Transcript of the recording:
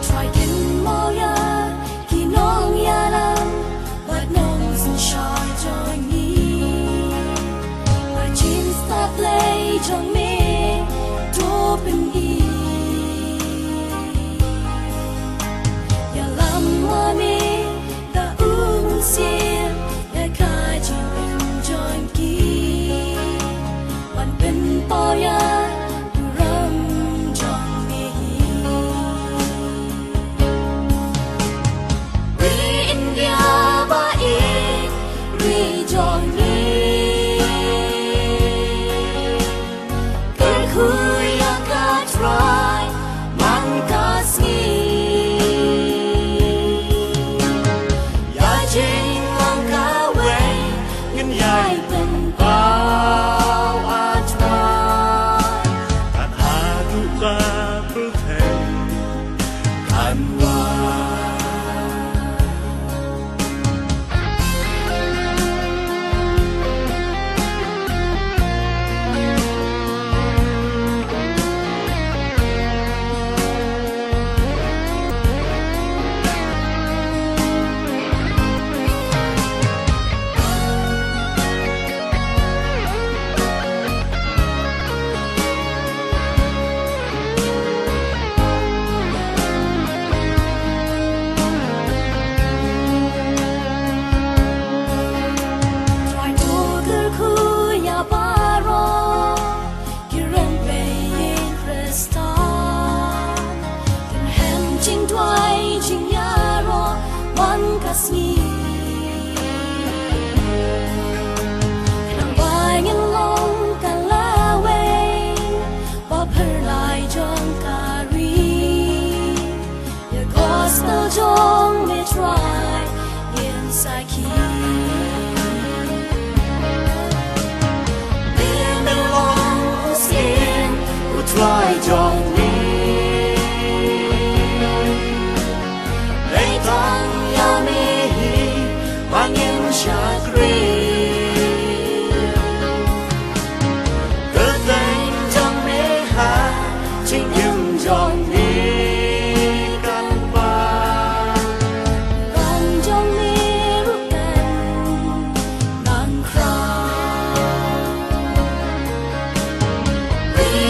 Trai kynmaw ya kinong ya lam but nong sun shai jong ni my jeans start play jong me open e ya lam ma me da un sim ya ka jin jong ki wan pen pa ya Trai mang kasih ya jing lang kawe ngân yai từng bao a trai tan ha du ba bưu thề tan wa Kasih nang bay ngang long kalawe ba phar lai jong kari ya gospel jong me try in saki in the long skin who try jong me Bangin Shakri Cơ tình trong mê hà Chính những dòng đi căn ba Gần trong mê rút cành Nàng khra Vì